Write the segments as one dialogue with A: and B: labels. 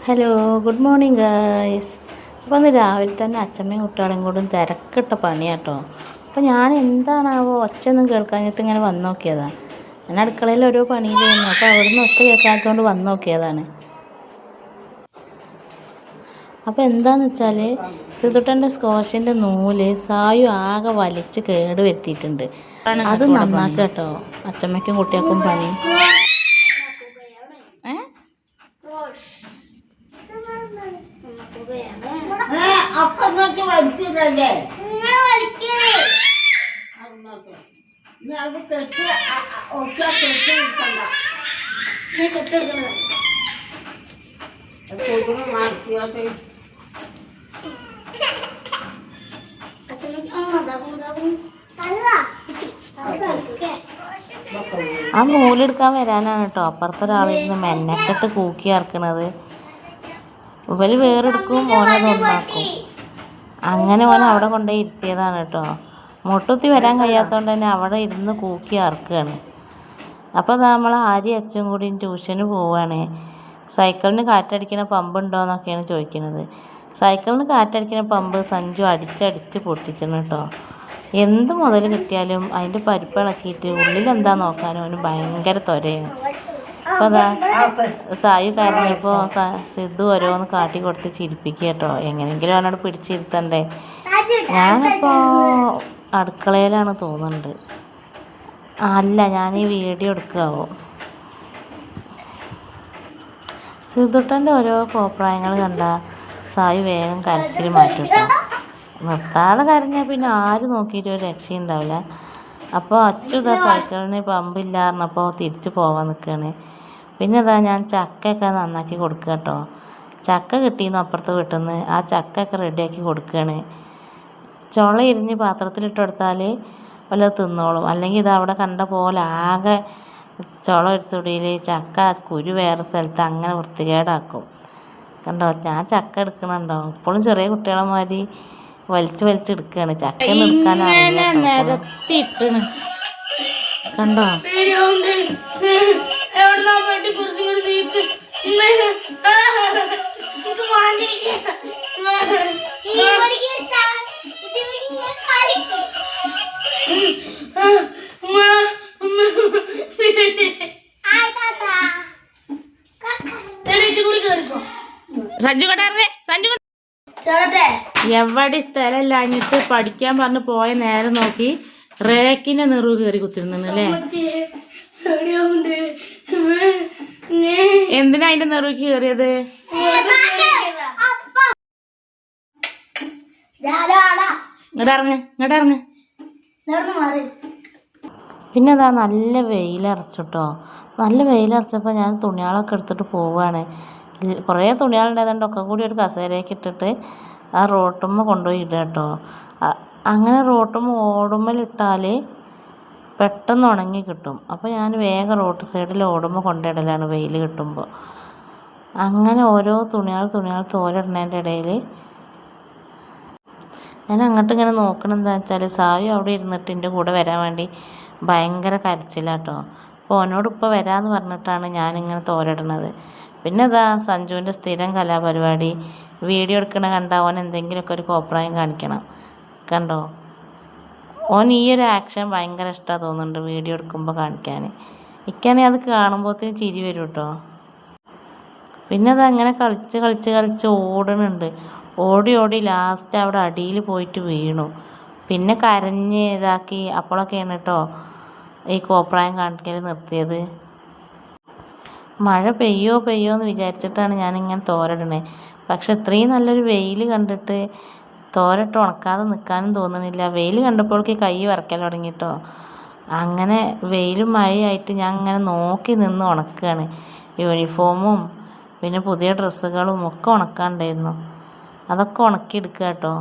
A: Hello, good morning guys. അപ്പോൾ അന്ന് രാവിലെ തന്നെ അച്ഛമ്മയും കുട്ടികളും കൂടെ തിരക്കിട്ട പണിയാട്ടോ. അപ്പോൾ ഞാൻ എന്താണാവോ ഒച്ചയൊന്നും കേൾക്കാഞ്ഞിട്ട് ഇങ്ങനെ വന്ന് നോക്കിയതാണ്. ഞാൻ അടുക്കളയിൽ ഓരോ പണിയിലായിരുന്നു. അപ്പോൾ അവിടുന്ന് ഒച്ച കേൾക്കാത്തതുകൊണ്ട് വന്ന് നോക്കിയതാണ്. അപ്പോൾ എന്താണെന്ന് വെച്ചാൽ സിതുട്ടൻ്റെ സ്കോഷിൻ്റെ നൂല് സായു ആകെ വലിച്ച് കേട് വരുത്തിയിട്ടുണ്ട്. അത് നന്നാക്കുക കേട്ടോ അച്ഛമ്മയ്ക്കും കുട്ടികൾക്കും പണി. ആ നൂലെടുക്കാൻ വരാനാണ് കേട്ടോ അപ്പുറത്തെ ഒരാളിരുന്ന് മെനക്കെട്ട് കൂക്കി ഇറക്കണത്. ഇവര് വേറെടുക്കും, ഓനത് ഒന്നാക്കും. അങ്ങനെ ഓൻ അവിടെ കൊണ്ടുപോയി ഇരുത്തിയതാണ് കേട്ടോ. മുട്ടുത്തി വരാൻ കഴിയാത്തതുകൊണ്ട് തന്നെ അവിടെ ഇരുന്ന് കൂക്കി ഇറക്കുകയാണ്. അപ്പോൾ നമ്മൾ ആര്യ അച്ഛൻ കൂടി ട്യൂഷന് പോവുകയാണ്. സൈക്കിളിന് കാറ്റടിക്കുന്ന പമ്പ് ഉണ്ടോ എന്നൊക്കെയാണ് ചോദിക്കുന്നത്. സൈക്കിളിന് കാറ്റടിക്കുന്ന പമ്പ് സഞ്ജു അടിച്ചടിച്ച് പൊട്ടിച്ചണം കേട്ടോ. എന്ത് മുതൽ കിട്ടിയാലും അതിൻ്റെ പരിപ്പ് ഇളക്കിയിട്ട് ഉള്ളിലെന്താ നോക്കാനും അവന് ഭയങ്കര ത്വരയാണ്. അപ്പോൾ അതാ സായു കരഞ്ഞപ്പോൾ സിദ്ധു ഓരോന്ന് കാട്ടി കൊടുത്ത് ചിരിപ്പിക്കുക കേട്ടോ. എങ്ങനെയെങ്കിലും അവനോട് പിടിച്ചിരുത്തണ്ടേ. ഞാനിപ്പോൾ അടുക്കളയിലാണ് തോന്നുന്നുണ്ട്. അല്ല, ഞാൻ ഈ വീഡിയോ എടുക്കാവോ. സിദ്ധുട്ടൻ്റെ ഓരോ കോപ്രായങ്ങൾ കണ്ട സായു വേഗം കരച്ചിൽ മാറ്റും കേട്ടോ. നിർത്താതെ കരഞ്ഞാൽ പിന്നെ ആര് നോക്കിയിട്ട് ഒരു രക്ഷയുണ്ടാവില്ല. അപ്പോൾ അച്യുത സൈക്കിളിന് പമ്പില്ല പറഞ്ഞപ്പോൾ തിരിച്ച് പോകാൻ നിൽക്കുകയാണ്. പിന്നെ അതാ ഞാൻ ചക്കയൊക്കെ നന്നാക്കി കൊടുക്കുക കേട്ടോ. ചക്ക കിട്ടിയെന്ന് അപ്പുറത്ത് വീട്ടിൽ നിന്ന് ആ ചക്കയൊക്കെ റെഡിയാക്കി കൊടുക്കുകയാണ്. ചുള ഇരിഞ്ഞ് പാത്രത്തിലിട്ട് കൊടുത്താൽ വല്ല തിന്നോളും. അല്ലെങ്കിൽ ഇത് അവിടെ കണ്ട പോലെ ആകെ ചുള എടുത്തുടിയിൽ ചക്ക കുരു വേറെ സ്ഥലത്ത് അങ്ങനെ വൃത്തികേടാക്കും. കണ്ടോ, ഞാൻ ചക്ക എടുക്കണുണ്ടോ. ഇപ്പോഴും ചെറിയ കുട്ടികളെമാതിരി വലിച്ചെടുക്കുകയാണ്. ചക്ക എടുക്കാനറിയില്ല. നിരത്തിയിട്ടണ് കണ്ടോ. എവിടെ സ്ഥലമില്ലാഞ്ഞിട്ട് പഠിക്കാൻ പറഞ്ഞ് പോയ നേരം നോക്കി റേക്കിന്റെ നെറുവ് കയറി കുത്തിരുന്നല്ലേ. എന്തിനാ അതിന്റെ നെറുവിക്ക് കയറിയത്? ഇങ്ങോട്ടിറങ്ങ്. പിന്നെ അതാ നല്ല വെയിലറച്ചിട്ടോ. നല്ല വെയിലറച്ചപ്പോൾ ഞാൻ തുണികളൊക്കെ എടുത്തിട്ട് പോവുകയാണ്. കുറേ തുണികളുണ്ടായതുകൊണ്ട് ഒക്കെ കൂടി ഒരു കസേരയൊക്കെ ഇട്ടിട്ട് ആ റോട്ടുമ്മ കൊണ്ടുപോയി ഇടുക കേട്ടോ. അങ്ങനെ റോട്ടുമ്മ ഓടുമ്മലിട്ടാൽ പെട്ടെന്ന് ഉണങ്ങി കിട്ടും. അപ്പോൾ ഞാൻ വേഗം റോഡ് സൈഡിൽ ഓടുമ്പോൾ കൊണ്ടിടലാണ് വെയിൽ കിട്ടുമ്പോൾ. അങ്ങനെ ഓരോ തുണികൾ തോലിടുന്നതിൻ്റെ ഇടയിൽ ഞാൻ അങ്ങോട്ട് ഇങ്ങനെ നോക്കണെന്താ വെച്ചാൽ സായു അവിടെ ഇരുന്നിട്ട് എൻ്റെ കൂടെ വരാൻ വേണ്ടി ഭയങ്കര കരച്ചിലാട്ടോ. അപ്പോൾ ഓനോട് ഇപ്പോൾ വരാമെന്ന് പറഞ്ഞിട്ടാണ് ഞാനിങ്ങനെ തോലിടണത്. പിന്നെ അതാ സഞ്ജുവിൻ്റെ സ്ഥിരം കലാപരിപാടി വീഡിയോ എടുക്കണ കണ്ട ഓൻ എന്തെങ്കിലുമൊക്കെ ഒരു കോപ്രായം കാണിക്കണം. കണ്ടോ, ഓൻ ഈ ഒരു ആക്ഷൻ ഭയങ്കര ഇഷ്ടമാണ് തോന്നുന്നുണ്ട് വീഡിയോ എടുക്കുമ്പോൾ കാണിക്കാൻ. എനിക്കാണെങ്കിൽ അത് കാണുമ്പോഴത്തേന് ചിരി വരും കേട്ടോ. പിന്നെ അത് അങ്ങനെ കളിച്ച് ഓടണുണ്ട്. ഓടി ലാസ്റ്റ് അവിടെ അടിയിൽ പോയിട്ട് വീണു. പിന്നെ കരഞ്ഞ് ഇതാക്കി അപ്പോഴൊക്കെയാണ് കേട്ടോ ഈ കോപ്രായം കാണിക്കൽ നിർത്തിയത്. മഴ പെയ്യോ എന്ന് വിചാരിച്ചിട്ടാണ് ഞാനിങ്ങനെ തോരടണേ. പക്ഷെ ഇത്രയും നല്ലൊരു വെയിൽ കണ്ടിട്ട് തോരട്ട് ഉണക്കാതെ നിൽക്കാനും തോന്നണില്ല. വെയിൽ കണ്ടപ്പോഴേക്ക് കൈ വറക്കൽ തുടങ്ങിട്ടോ. അങ്ങനെ വെയിലും മഴയായിട്ട് ഞാൻ അങ്ങനെ നോക്കി നിന്ന് ഉണക്കുകയാണ്. യൂണിഫോമും പിന്നെ പുതിയ ഡ്രസ്സുകളും ഒക്കെ ഉണക്കാണ്ടായിരുന്നു. അതൊക്കെ ഉണക്കിയെടുക്കുക കേട്ടോ.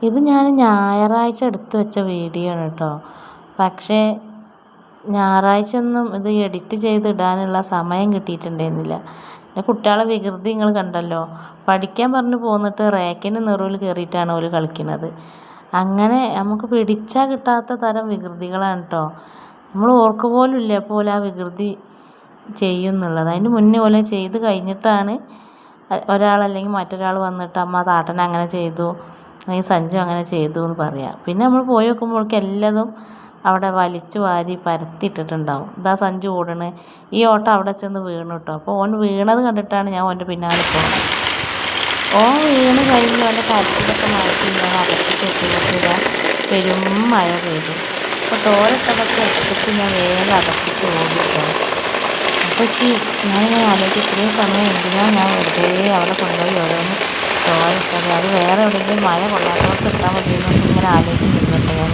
A: ഇത് ഞാൻ ഞായറാഴ്ച എടുത്തു വെച്ച വീഡിയോ ആണ് കേട്ടോ. പക്ഷേ ഞായറാഴ്ച ഒന്നും ഇത് എഡിറ്റ് ചെയ്തിടാനുള്ള സമയം കിട്ടിയിട്ടുണ്ടായിരുന്നില്ല. പിന്നെ കുട്ടികളെ വികൃതി നിങ്ങൾ കണ്ടല്ലോ. പഠിക്കാൻ പറഞ്ഞ് പോന്നിട്ട് റേക്കിൻ്റെ നെറുവിൽ കയറിയിട്ടാണ് അവർ കളിക്കുന്നത്. അങ്ങനെ നമുക്ക് പിടിച്ചാൽ കിട്ടാത്ത തരം വികൃതികളാണ് കേട്ടോ. നമ്മൾ ഓർക്കുക പോലും ഇല്ല പോലെ ആ വികൃതി ചെയ്യും എന്നുള്ളത്. അതിന് മുന്നേ പോലെ ചെയ്ത് കഴിഞ്ഞിട്ടാണ് ഒരാളല്ലെങ്കിൽ മറ്റൊരാൾ വന്നിട്ട് അമ്മ താട്ടൻ അങ്ങനെ ചെയ്തു അല്ലെങ്കിൽ സഞ്ജു അങ്ങനെ ചെയ്തു എന്ന് പറയാം. പിന്നെ നമ്മൾ പോയി നോക്കുമ്പോഴേക്കും എല്ലതും അവിടെ വലിച്ചു വാരി പരത്തിയിട്ടിട്ടുണ്ടാവും. ഇതാ സഞ്ജു ഓടണ്, ഈ ഓട്ടം അവിടെ ചെന്ന് വീണു കേട്ടോ. അപ്പോൾ ഓൻ വീണത് കണ്ടിട്ടാണ് ഞാൻ ഓൻ്റെ പിന്നാലെ പോകുന്നത്. ഓൻ വീണ് കഴിഞ്ഞ് ഓൻ്റെ കരച്ചിലൊക്കെ മാറ്റി ഞാൻ അകത്തേക്ക് എത്തിയപ്പോൾ പെരും മഴ പെയ്തു. അപ്പോൾ തോരട്ടതൊക്കെ എടുത്തിട്ട് ഞാൻ വേഗം അകത്തേക്ക് ഓടിട്ടോ. അപ്പോഴേക്ക് ഞാനിങ്ങനെ ആലോചിച്ച് ഇത്രയും സമയം എന്തിനാണ് ഞാൻ വെറുതെ അവിടെ കൊണ്ടുപോയി ഓരോന്ന് തോരട്ടത്, അത് വേറെ എവിടെയെങ്കിലും മഴ കൊള്ളാത്തവർക്ക് ഇട്ടാൽ മതിയെന്നൊക്കെ ഇങ്ങനെ ആലോചിച്ച് നിന്നിട്ട് ഞാൻ.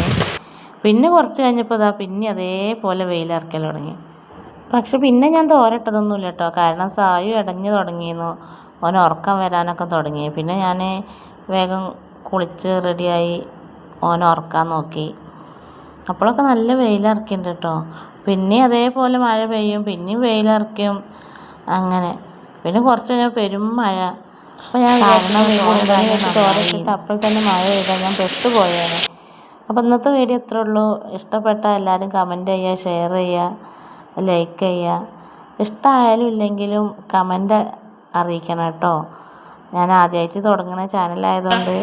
A: പിന്നെ കുറച്ച് കഴിഞ്ഞപ്പോൾ ഇതാ പിന്നെ അതേപോലെ വെയിലിറക്കൽ തുടങ്ങി. പക്ഷെ പിന്നെ ഞാൻ തോരട്ടതൊന്നുമില്ല കേട്ടോ. കാരണം സായു ഇടഞ്ഞു തുടങ്ങിയിരുന്നു, ഓൻ ഉറക്കം വരാനൊക്കെ തുടങ്ങി. പിന്നെ ഞാൻ വേഗം കുളിച്ച് റെഡിയായി ഓൻ ഉറക്കാൻ നോക്കി. അപ്പോഴൊക്കെ നല്ല വെയിലിറക്കിയിട്ടുണ്ട് കേട്ടോ. പിന്നെ അതേപോലെ മഴ പെയ്യും, പിന്നെയും വെയിലിറക്കും, അങ്ങനെ. പിന്നെ കുറച്ച് കഴിഞ്ഞാൽ പെരും മഴ. അപ്പോൾ ഞാൻ തോരട്ടിട്ട് അപ്പോൾ തന്നെ മഴ പെയ്താൽ ഞാൻ പെട്ടുപോയാണ്. അപ്പോൾ ഇന്നത്തെ വീഡിയോ ഇത്രേ ഉള്ളൂ. ഇഷ്ടപ്പെട്ടാൽ എല്ലാവരും കമൻറ്റ് ചെയ്യുക, ഷെയർ ചെയ്യുക, ലൈക്ക് ചെയ്യുക. ഇഷ്ടമായാലും ഇല്ലെങ്കിലും കമൻറ്റ് അറിയിക്കണം കേട്ടോ. ഞാൻ ആദ്യമായിട്ട് തുടങ്ങുന്ന ചാനലായതുകൊണ്ട്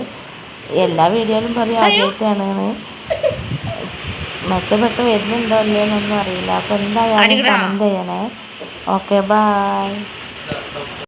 A: എല്ലാ വീഡിയോയിലും പറയും ആദ്യമായിട്ടാണെന്ന്. മെച്ചപ്പെട്ട് വരുന്നുണ്ടോ ഇല്ലയെന്നൊന്നും അറിയില്ല. അപ്പോൾ എന്തായാലും കമൻറ്റ് ചെയ്യണേ. Okay, by.